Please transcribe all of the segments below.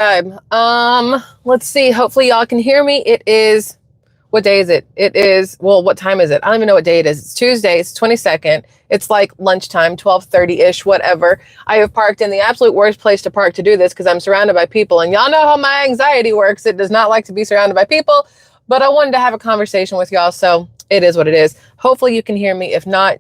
Let's see. Hopefully y'all can hear me. It is, what day is it? It is, well, what time is it? I don't even know what day it is. It's Tuesday. It's 22nd. It's like lunchtime, 12:30-ish, whatever. I have parked in the absolute worst place to park to do this because I'm surrounded by people. And y'all know how my anxiety works. It does not like to be surrounded by people. But I wanted to have a conversation with y'all, so it is what it is. Hopefully you can hear me. If not,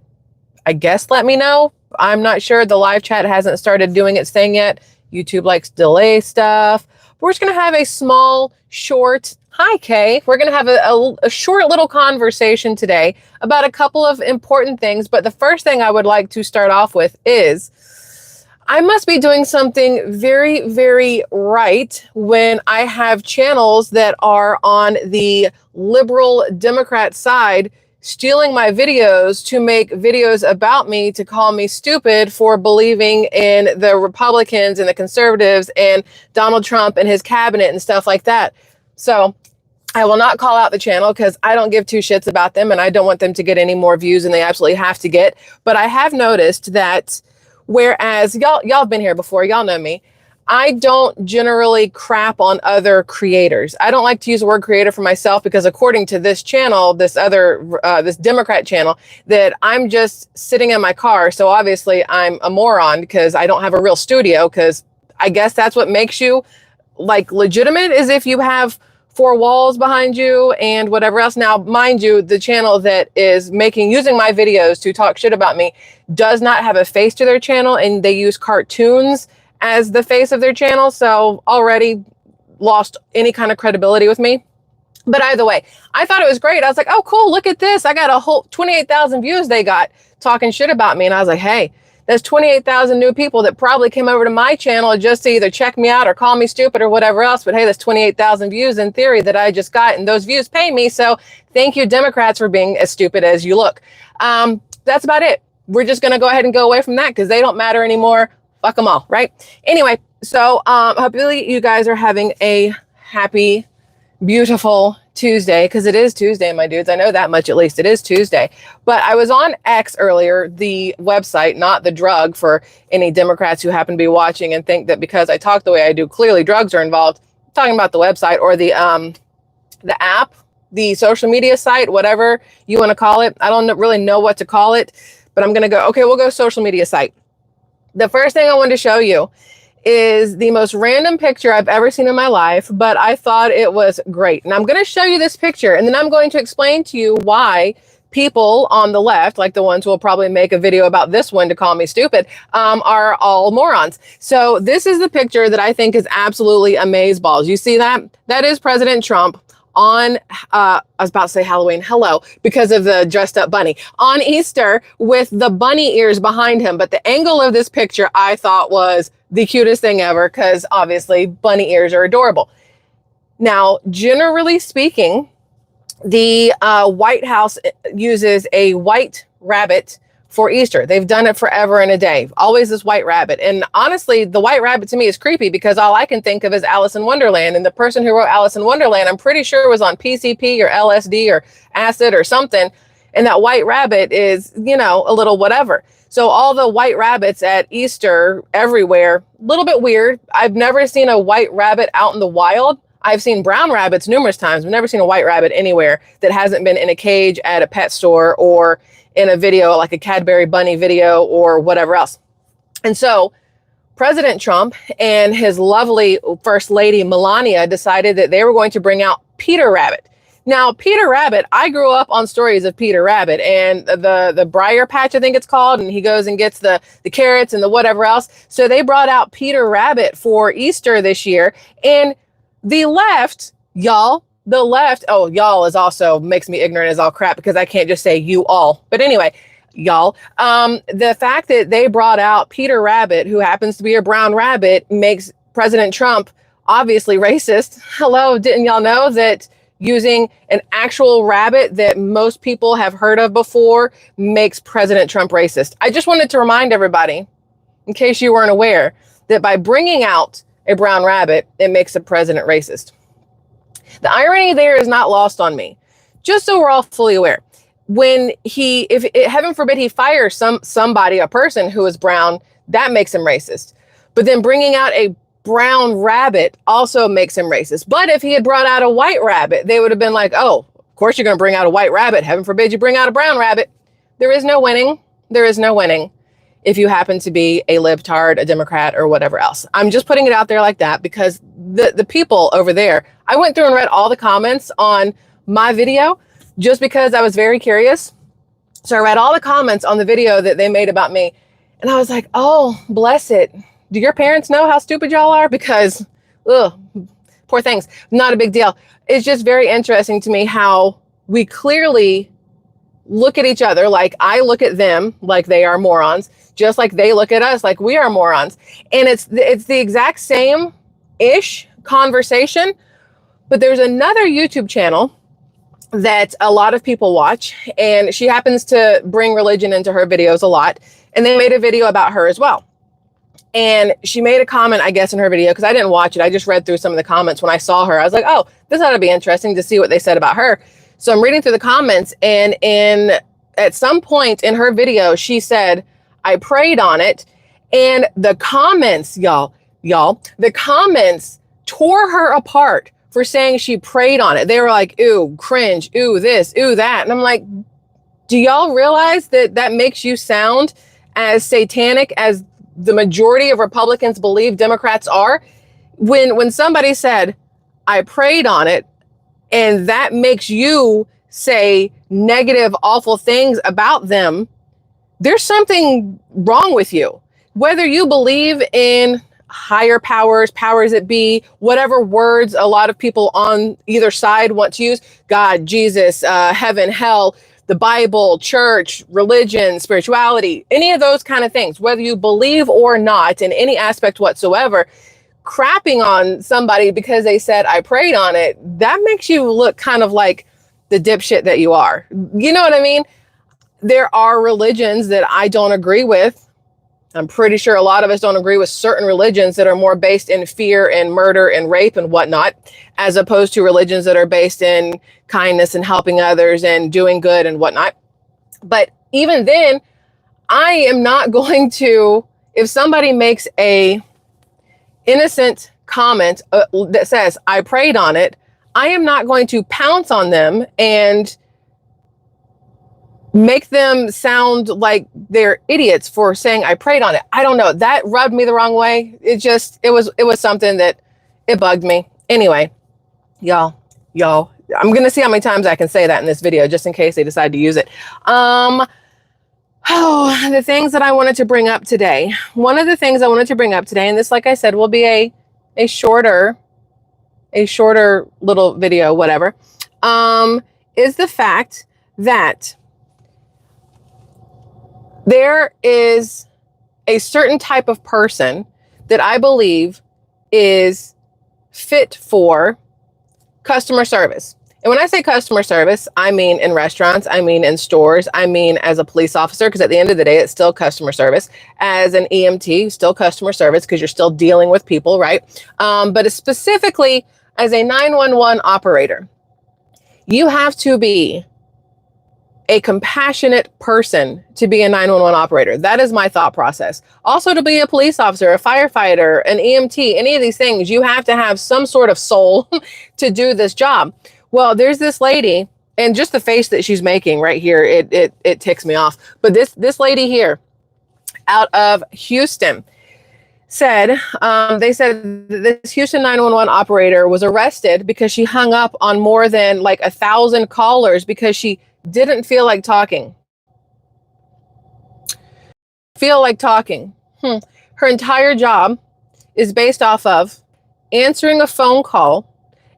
I guess let me know. I'm not sure. The live chat hasn't started doing its thing yet. YouTube likes to delay stuff. We're just going to have a small, short, hi, Kay. We're going to have a short little conversation today about a couple of important things. But the first thing I would like to start off with is I must be doing something very, very right when I have channels that are on the liberal Democrat side stealing my videos to make videos about me to call me stupid for believing in the Republicans and the conservatives and Donald Trump and his cabinet and stuff like that. So I will not call out the channel because I don't give two shits about them and I don't want them to get any more views than they absolutely have to get. But I have noticed that whereas y'all have been here before, y'all know me, I don't generally crap on other creators. I don't like to use the word creator for myself because according to this channel, this Democrat channel, that I'm just sitting in my car. So obviously I'm a moron because I don't have a real studio, because I guess that's what makes you like legitimate, is if you have four walls behind you and whatever else. Now, mind you, the channel that is using my videos to talk shit about me does not have a face to their channel, and they use cartoons as the face of their channel. So already lost any kind of credibility with me. But either way, I thought it was great. I was like, oh, cool. Look at this. I got a whole 28,000 views they got talking shit about me. And I was like, hey, there's 28,000 new people that probably came over to my channel just to either check me out or call me stupid or whatever else. But hey, there's 28,000 views in theory that I just got, and those views pay me. So thank you, Democrats, for being as stupid as you look. That's about it. We're just going to go ahead and go away from that because they don't matter anymore. Fuck them all, right? Anyway, so hopefully you guys are having a happy, beautiful Tuesday, because it is Tuesday, my dudes. I know that much, at least. It is Tuesday. But I was on X earlier, the website, not the drug, for any Democrats who happen to be watching and think that because I talk the way I do, clearly drugs are involved. I'm talking about the website or the app, the social media site, whatever you want to call it. I don't really know what to call it, but I'm going to go, okay, we'll go social media site. The first thing I wanted to show you is the most random picture I've ever seen in my life, but I thought it was great. And I'm going to show you this picture, and then I'm going to explain to you why people on the left, like the ones who will probably make a video about this one to call me stupid, are all morons. So this is the picture that I think is absolutely amazeballs. You see that? That is President Trump on, I was about to say Halloween, hello, because of the dressed up bunny, on Easter with the bunny ears behind him. But the angle of this picture I thought was the cutest thing ever, because obviously bunny ears are adorable. Now, generally speaking, the White House uses a white rabbit for Easter. They've done it forever and a day. Always this white rabbit. And honestly, the white rabbit to me is creepy because all I can think of is Alice in Wonderland. And the person who wrote Alice in Wonderland, I'm pretty sure was on PCP or LSD or acid or something. And that white rabbit is, you know, a little whatever. So all the white rabbits at Easter everywhere, a little bit weird. I've never seen a white rabbit out in the wild. I've seen brown rabbits numerous times. I've never seen a white rabbit anywhere that hasn't been in a cage at a pet store or in a video like a Cadbury bunny video or whatever else. And so President Trump and his lovely First Lady Melania decided that they were going to bring out Peter Rabbit. Now, Peter Rabbit, I grew up on stories of Peter Rabbit and the Briar Patch, I think it's called, and he goes and gets the carrots and the whatever else. So they brought out Peter Rabbit for Easter this year. And the left, y'all, the left, oh, y'all is also makes me ignorant as all crap because I can't just say you all. But anyway, y'all, the fact that they brought out Peter Rabbit, who happens to be a brown rabbit, makes President Trump obviously racist. Hello, didn't y'all know that using an actual rabbit that most people have heard of before makes President Trump racist? I just wanted to remind everybody, in case you weren't aware, that by bringing out a brown rabbit, it makes the president racist. The irony there is not lost on me, just so we're all fully aware. When if heaven forbid he fires somebody, a person who is brown, that makes him racist. But then bringing out a brown rabbit also makes him racist. But if he had brought out a white rabbit, they would have been like, oh, of course you're going to bring out a white rabbit. Heaven forbid you bring out a brown rabbit. There is no winning. There is no winning if you happen to be a libtard, a Democrat, or whatever else. I'm just putting it out there like that because the people over there, I went through and read all the comments on my video just because I was very curious. So I read all the comments on the video that they made about me. And I was like, oh, bless it. Do your parents know how stupid y'all are? Because, ugh, poor things. Not a big deal. It's just very interesting to me how we clearly look at each other like I look at them like they are morons, just like they look at us like we are morons. And it's the exact same-ish conversation, but there's another YouTube channel that a lot of people watch, and she happens to bring religion into her videos a lot, and they made a video about her as well. And she made a comment, I guess, in her video, because I didn't watch it. I just read through some of the comments when I saw her. I was like, oh, this ought to be interesting to see what they said about her. So I'm reading through the comments, and at some point in her video, she said, I prayed on it. And the comments, y'all, the comments tore her apart for saying she prayed on it. They were like, ooh, cringe, ooh, this, ooh, that. And I'm like, do y'all realize that that makes you sound as satanic as the majority of Republicans believe Democrats are? When somebody said, I prayed on it, and that makes you say negative, awful things about them, there's something wrong with you. Whether you believe in higher powers, powers that be, whatever words a lot of people on either side want to use, God, Jesus, heaven, hell, the Bible, church, religion, spirituality, any of those kind of things, whether you believe or not in any aspect whatsoever, crapping on somebody because they said, I prayed on it, that makes you look kind of like the dipshit that you are. You know what I mean? There are religions that I don't agree with. I'm pretty sure a lot of us don't agree with certain religions that are more based in fear and murder and rape and whatnot, as opposed to religions that are based in kindness and helping others and doing good and whatnot. But even then, I am not going to, if somebody makes a innocent comment that says, I prayed on it, I am not going to pounce on them and make them sound like they're idiots for saying I prayed on it. I don't know. That rubbed me the wrong way. It was something that it bugged me. Anyway, y'all, I'm going to see how many times I can say that in this video, just in case they decide to use it. The things that I wanted to bring up today. One of the things I wanted to bring up today, and this, like I said, will be a shorter little video, whatever, is the fact that there is a certain type of person that I believe is fit for customer service. And when I say customer service, I mean in restaurants, I mean in stores, I mean as a police officer, because at the end of the day, it's still customer service. As an EMT, still customer service, because you're still dealing with people, right? But specifically as a 911 operator, you have to be a compassionate person to be a 911 operator. That is my thought process. Also, to be a police officer, a firefighter, an EMT, any of these things, you have to have some sort of soul to do this job. Well, there's this lady, and just the face that she's making right here, it ticks me off. But this lady here out of Houston said, they said that this Houston 911 operator was arrested because she hung up on more than like 1,000 callers because she didn't feel like talking. Her entire job is based off of answering a phone call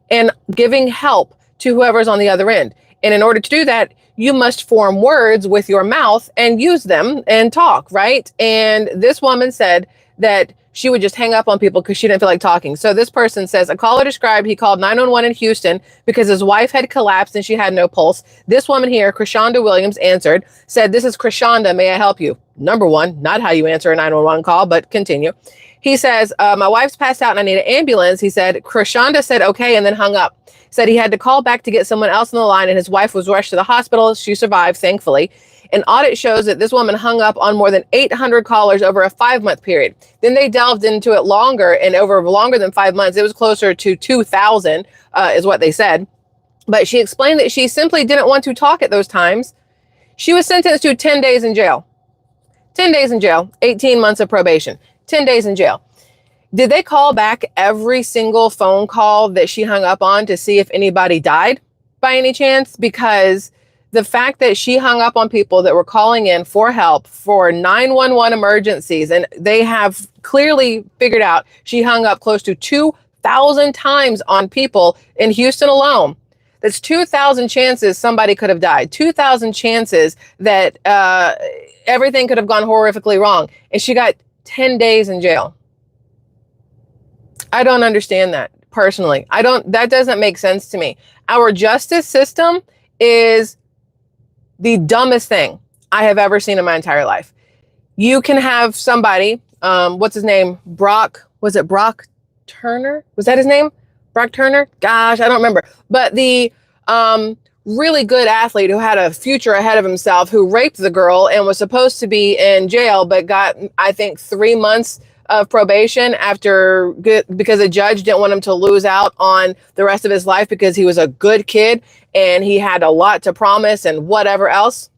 and giving help to whoever's on the other end. And in order to do that, you must form words with your mouth and use them and talk, right? And this woman said that she would just hang up on people because she didn't feel like talking. So this person says, a caller described he called 911 in Houston because his wife had collapsed and she had no pulse. This woman here, Krishonda Williams, answered, said, this is Krishonda, may I help you? Number one, not how you answer a 911 call, but continue. He says, my wife's passed out and I need an ambulance. He said, Krishonda said, okay, and then hung up. Said he had to call back to get someone else on the line and his wife was rushed to the hospital. She survived, thankfully. An audit shows that this woman hung up on more than 800 callers over a 5-month period. Then they delved into it longer, and over longer than 5 months, it was closer to 2,000, is what they said. But she explained that she simply didn't want to talk at those times. She was sentenced to 10 days in jail. 10 days in jail, 18 months of probation, 10 days in jail. Did they call back every single phone call that she hung up on to see if anybody died by any chance? Because the fact that she hung up on people that were calling in for help for 911 emergencies, and they have clearly figured out she hung up close to 2,000 times on people in Houston alone. That's 2,000 chances somebody could have died. 2,000 chances that everything could have gone horrifically wrong. And she got 10 days in jail. I don't understand that personally. That doesn't make sense to me. Our justice system is the dumbest thing I have ever seen in my entire life. You can have somebody, what's his name? Was it Brock Turner? Was that his name? Brock Turner? Gosh, I don't remember. But the really good athlete who had a future ahead of himself, who raped the girl and was supposed to be in jail, but got, I think, 3 months of probation because a judge didn't want him to lose out on the rest of his life because he was a good kid and he had a lot to promise and whatever else.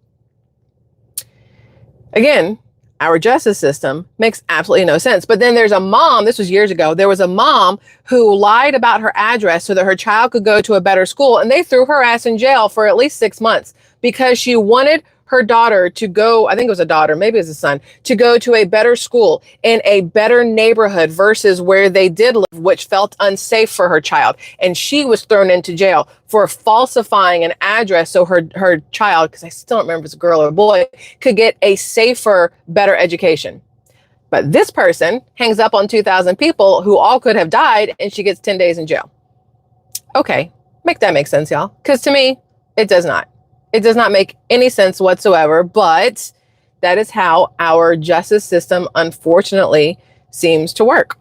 Again, our justice system makes absolutely no sense. But then there's a mom, this was years ago, there was a mom who lied about her address so that her child could go to a better school, and they threw her ass in jail for at least 6 months because she wanted her daughter to go, I think it was a daughter, maybe it was a son, to go to a better school in a better neighborhood versus where they did live, which felt unsafe for her child. And she was thrown into jail for falsifying an address so her child, because I still don't remember if it's a girl or a boy, could get a safer, better education. But this person hangs up on 2,000 people who all could have died, and she gets 10 days in jail. Okay, make that make sense, y'all. Because to me, it does not. It does not make any sense whatsoever, but that is how our justice system, unfortunately, seems to work.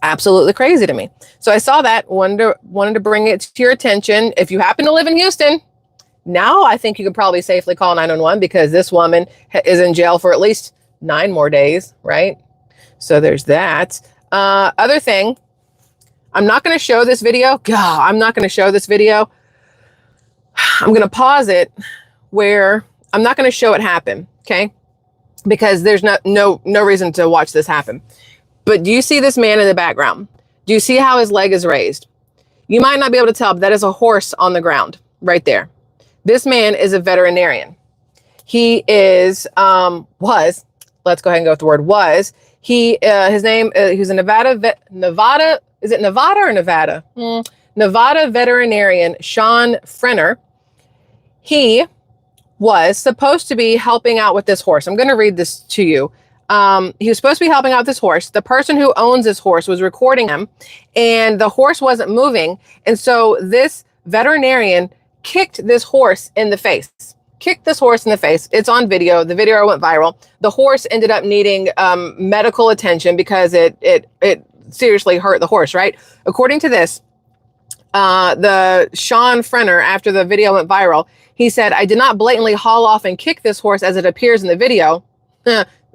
Absolutely crazy to me. So I saw that, wanted to bring it to your attention. If you happen to live in Houston, now I think you could probably safely call 911 because this woman is in jail for at least 9 more days, right? So there's that. Other thing, I'm not going to show this video. God, I'm not going to show this video. I'm going to pause it where I'm not going to show it happen, okay? Because there's no reason to watch this happen. But do you see this man in the background? Do you see how his leg is raised? You might not be able to tell, but that is a horse on the ground right there. This man is a veterinarian. He is, let's go ahead and go with the word was. His name, he's a Nevada, is it Nevada or Nevada? Nevada veterinarian, Sean Frenner. He was supposed to be helping out with this horse. I'm going to read this to you. He was supposed to be helping out this horse. The person who owns this horse was recording him, and the horse wasn't moving. And so this veterinarian kicked this horse in the face. It's on video. The video went viral. The horse ended up needing medical attention because it seriously hurt the horse, right? According to this, the Sean Frenner, after the video went viral, he said, "I did not blatantly haul off and kick this horse as it appears in the video."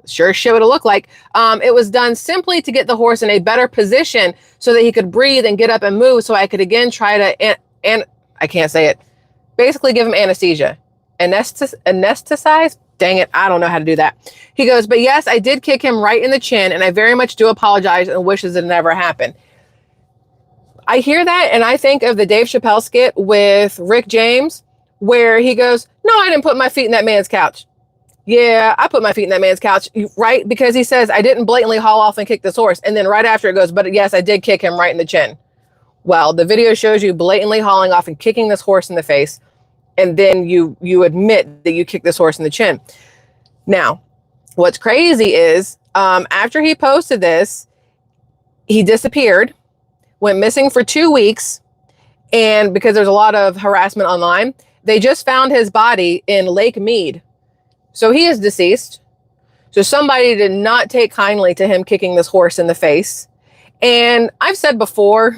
Sure shit what it looked like. It was done simply to get the horse in a better position so that he could breathe and get up and move, so I could again try to, and I can't say it, basically give him anesthesia. Anesthetize? Dang it, I don't know how to do that. He goes, "But yes, I did kick him right in the chin, and I very much do apologize and wishes it never happened." I hear that and I think of the Dave Chappelle skit with Rick James, where he goes, "No, I didn't put my feet in that man's couch." Yeah, I put my feet in that man's couch, right? Because he says, "I didn't blatantly haul off and kick this horse." And then right after it goes, "But yes, I did kick him right in the chin." Well, the video shows you blatantly hauling off and kicking this horse in the face. And then you admit that you kicked this horse in the chin. Now, what's crazy is after he posted this, he disappeared, went missing for 2 weeks. And because there's a lot of harassment online, they just found his body in Lake Mead. So he is deceased. So somebody did not take kindly to him kicking this horse in the face. And I've said before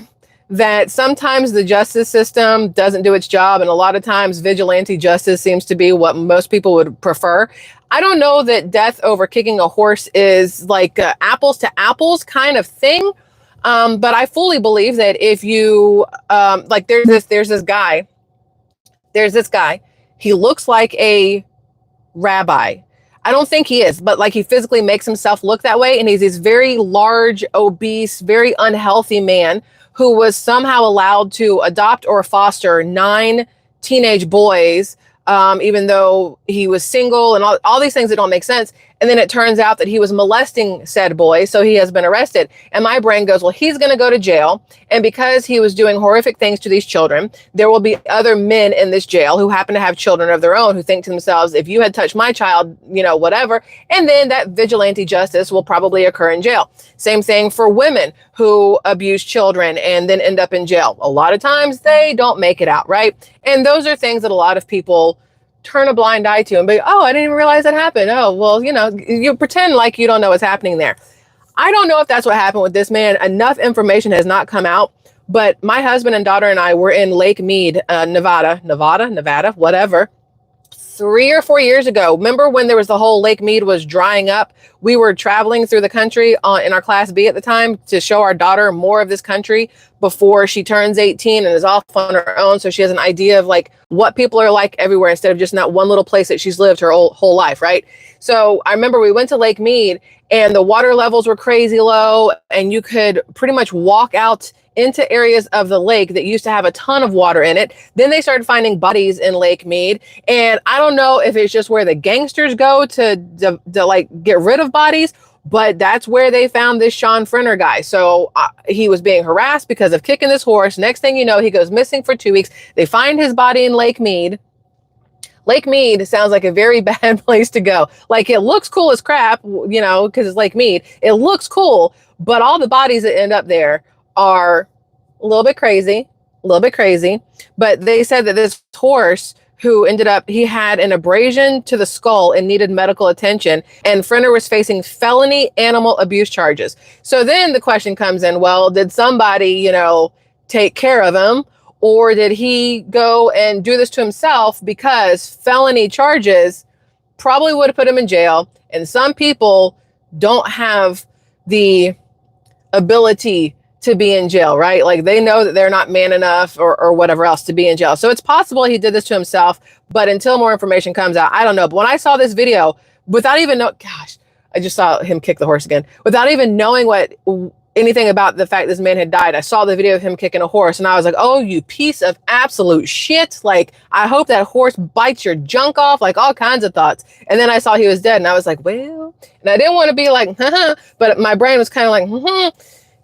that sometimes the justice system doesn't do its job, and a lot of times vigilante justice seems to be what most people would prefer. I don't know that death over kicking a horse is like apples to apples kind of thing, but I fully believe that if you like, there's this guy, he looks like a rabbi. I don't think he is, but like he physically makes himself look that way. And he's this very large, obese, very unhealthy man who was somehow allowed to adopt or foster 9 teenage boys, even though he was single and all these things that don't make sense. And then it turns out that he was molesting said boy. So he has been arrested. And my brain goes, well, he's going to go to jail. And because he was doing horrific things to these children, there will be other men in this jail who happen to have children of their own who think to themselves, if you had touched my child, you know, whatever. And then that vigilante justice will probably occur in jail. Same thing for women who abuse children and then end up in jail. A lot of times they don't make it out, right? And those are things that a lot of people turn a blind eye to and be, oh, I didn't even realize that happened. Oh, well, you know, you pretend like you don't know what's happening there. I don't know if that's what happened with this man. Enough information has not come out, but my husband and daughter and I were in Lake Mead, Nevada, whatever, 3 or 4 years ago. Remember when there was the whole Lake Mead was drying up? We were traveling through the country in our Class B at the time to show our daughter more of this country before she turns 18 and is off on her own. So she has an idea of like what people are like everywhere instead of just in that one little place that she's lived her whole life, right? So I remember we went to Lake Mead and the water levels were crazy low and you could pretty much walk out into areas of the lake that used to have a ton of water in it. Then they started finding bodies in Lake Mead. And I don't know if it's just where the gangsters go to like get rid of bodies, but that's where they found this Sean Frenner guy. So he was being harassed because of kicking this horse. Next thing you know, he goes missing for 2 weeks. They find his body in Lake Mead. Lake Mead sounds like a very bad place to go. Like it looks cool as crap, you know, because it's Lake Mead. It looks cool, but all the bodies that end up there are a little bit crazy. But they said that this horse who ended up, he had an abrasion to the skull and needed medical attention. And Frenner was facing felony animal abuse charges. So then the question comes in, well, did somebody, you know, take care of him? Or did he go and do this to himself? Because felony charges probably would have put him in jail. And some people don't have the ability to be in jail, right? Like they know that they're not man enough or whatever else to be in jail. So it's possible he did this to himself, but until more information comes out, I don't know. But when I saw this video, without even I just saw him kick the horse again, without even knowing anything about the fact this man had died. I saw the video of him kicking a horse and I was like, oh, you piece of absolute shit. Like, I hope that horse bites your junk off, like all kinds of thoughts. And then I saw he was dead and I was like, well, and I didn't want to be like, but my brain was kind of like,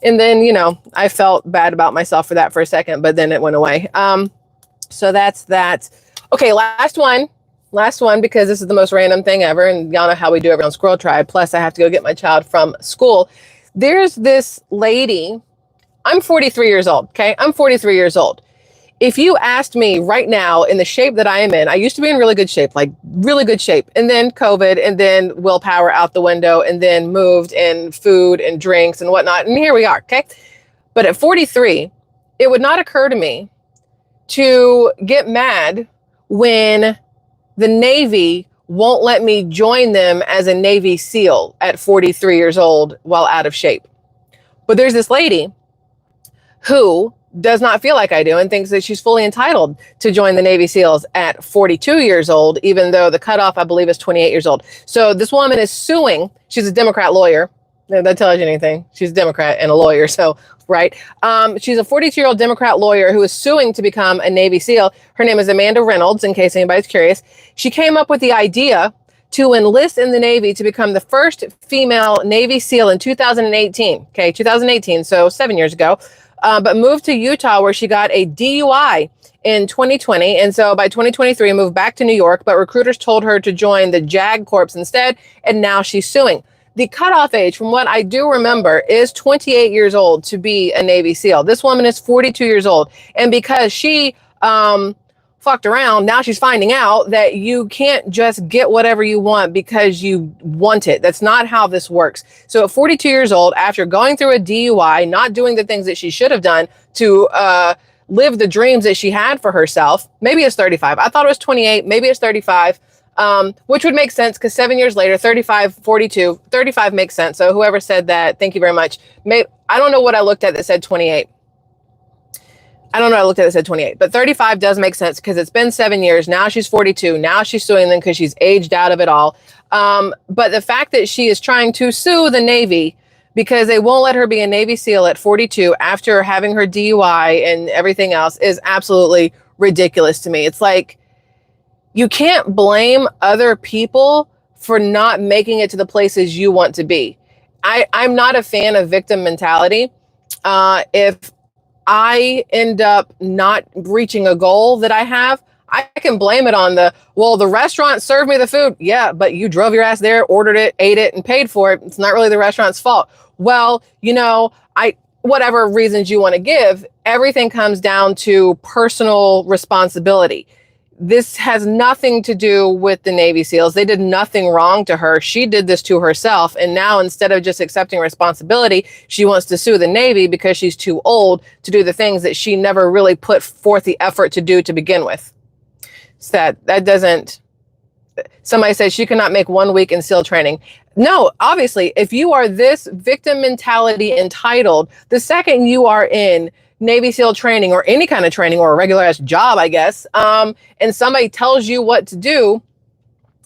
And then, you know, I felt bad about myself for that for a second, but then it went away. So that's that. Okay, last one, because this is the most random thing ever. And y'all know how we do it on SquirrelTribe. Plus, I have to go get my child from school. There's this lady. I'm 43 years old, okay? I'm 43 years old. If you asked me right now in the shape that I am in, I used to be in really good shape, like really good shape. And then COVID and then willpower out the window and then moved and food and drinks and whatnot. And here we are, okay? But at 43, it would not occur to me to get mad when the Navy won't let me join them as a Navy SEAL at 43 years old while out of shape. But there's this lady who does not feel like I do and thinks that she's fully entitled to join the Navy SEALs at 42 years old, even though the cutoff, I believe, is 28 years old. So this woman is suing. She's a Democrat lawyer. If that tells you anything. She's a Democrat and a lawyer. So, right. She's a 42-year-old Democrat lawyer who is suing to become a Navy SEAL. Her name is Amanda Reynolds, in case anybody's curious. She came up with the idea to enlist in the Navy to become the first female Navy SEAL in 2018. Okay, 2018, so 7 years ago. But moved to Utah where she got a DUI in 2020. And so by 2023, moved back to New York, but recruiters told her to join the JAG Corps instead. And now she's suing. The cutoff age, from what I do remember, is 28 years old to be a Navy SEAL. This woman is 42 years old. And because she fought fucked around. Now she's finding out that you can't just get whatever you want because you want it. That's not how this works. So at 42 years old, after going through a DUI, not doing the things that she should have done to live the dreams that she had for herself, maybe it's 35. I thought it was 28. Maybe it's 35, which would make sense because 7 years later, 35, 42, 35 makes sense. So whoever said that, thank you very much. I don't know what I looked at that said 28. I don't know. I looked at it, said 28, but 35 does make sense because it's been 7 years. Now she's 42. Now she's suing them because she's aged out of it all. But the fact that she is trying to sue the Navy because they won't let her be a Navy SEAL at 42 after having her DUI and everything else is absolutely ridiculous to me. It's like, you can't blame other people for not making it to the places you want to be. I'm not a fan of victim mentality. If I end up not reaching a goal that I have, I can blame it on the restaurant served me the food. Yeah, but you drove your ass there, ordered it, ate it, and paid for it. It's not really the restaurant's fault. Well, whatever reasons you want to give, everything comes down to personal responsibility. This has nothing to do with the Navy SEALs. They did nothing wrong to her. She did this to herself. And now instead of just accepting responsibility, she wants to sue the Navy because she's too old to do the things that she never really put forth the effort to do to begin with. So that doesn't, somebody said she cannot make 1 week in SEAL training. No, obviously, if you are this victim mentality entitled, the second you are in Navy SEAL training or any kind of training or a regular ass job, I guess, and somebody tells you what to do,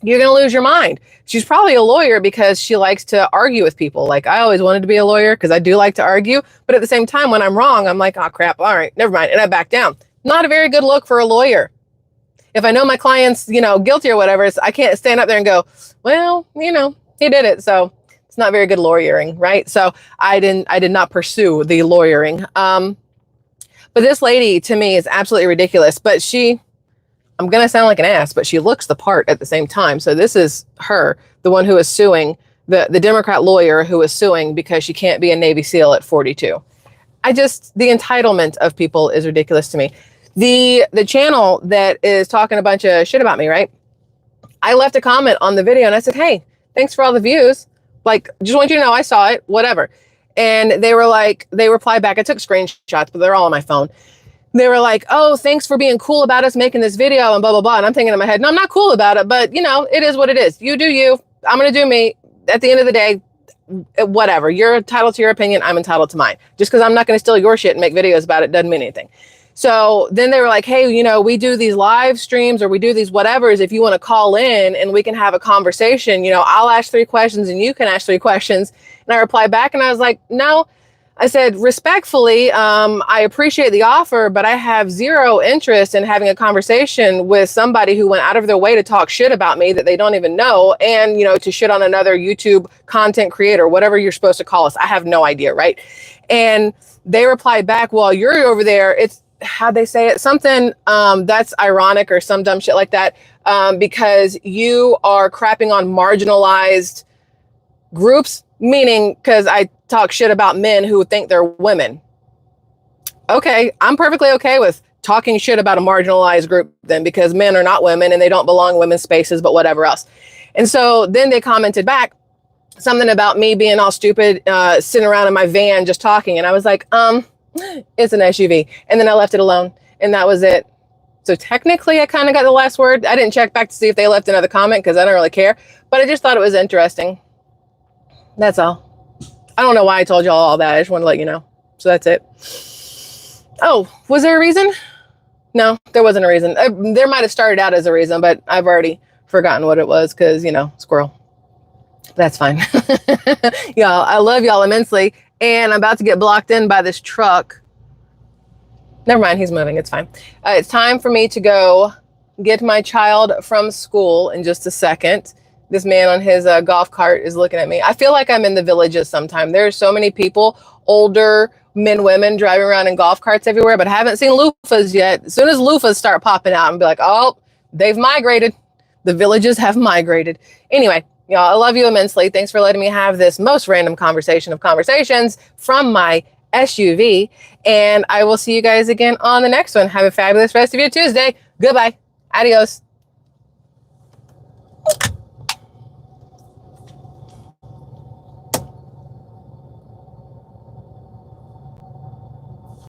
you're going to lose your mind. She's probably a lawyer because she likes to argue with people. Like, I always wanted to be a lawyer because I do like to argue. But at the same time, when I'm wrong, I'm like, oh, crap. All right, never mind. And I back down. Not a very good look for a lawyer. If I know my client's, guilty or whatever, I can't stand up there and go, well, he did it. So it's not very good lawyering, right? So I did not pursue the lawyering. But this lady, to me, is absolutely ridiculous. But I'm going to sound like an ass, but she looks the part at the same time. So this is her, the one who is suing, the Democrat lawyer who is suing because she can't be a Navy SEAL at 42. The entitlement of people is ridiculous to me. The channel that is talking a bunch of shit about me, right? I left a comment on the video and I said, hey, thanks for all the views. Like, just want you to know I saw it, whatever. And they replied back. I took screenshots, but they're all on my phone. They were like, oh, thanks for being cool about us making this video and blah, blah, blah. And I'm thinking in my head, no, I'm not cool about it, but it is what it is. You do you, I'm going to do me. At the end of the day, whatever. You're entitled to your opinion. I'm entitled to mine. Just because I'm not going to steal your shit and make videos about it doesn't mean anything. So then they were like, hey, we do these live streams or we do these whatevers. If you want to call in and we can have a conversation, I'll ask 3 questions and you can ask 3 questions. And I replied back and I was like, no, I said, respectfully, I appreciate the offer, but I have zero interest in having a conversation with somebody who went out of their way to talk shit about me that they don't even know. And, to shit on another YouTube content creator, whatever you're supposed to call us. I have no idea. Right. And they replied back, well, you're over there. It's, how'd they say it? Something that's ironic or some dumb shit like that, because you are crapping on marginalized groups, meaning because I talk shit about men who think they're women. Okay, I'm perfectly okay with talking shit about a marginalized group then, because men are not women and they don't belong in women's spaces, but whatever else. And so then they commented back something about me being all stupid, sitting around in my van just talking. And I was like, it's an SUV. And then I left it alone and that was it. So technically I kind of got the last word. I didn't check back to see if they left another comment because I don't really care, but I just thought it was interesting. That's all. I don't know why I told y'all all that. I just want to let you know. So that's it. Oh, was there a reason? No, there wasn't a reason. There might have started out as a reason, but I've already forgotten what it was because, squirrel. That's fine. Y'all, I love y'all immensely. And I'm about to get blocked in by this truck. Never mind, he's moving. It's fine. It's time for me to go get my child from school in just a second. This man on his golf cart is looking at me. I feel like I'm in the Villages sometime. There are so many people, older men, women, driving around in golf carts everywhere, but I haven't seen loofahs yet. As soon as loofahs start popping out, I'm be like, oh, they've migrated. The Villages have migrated. Anyway, y'all, I love you immensely. Thanks for letting me have this most random conversation of conversations from my SUV. And I will see you guys again on the next one. Have a fabulous rest of your Tuesday. Goodbye. Adios.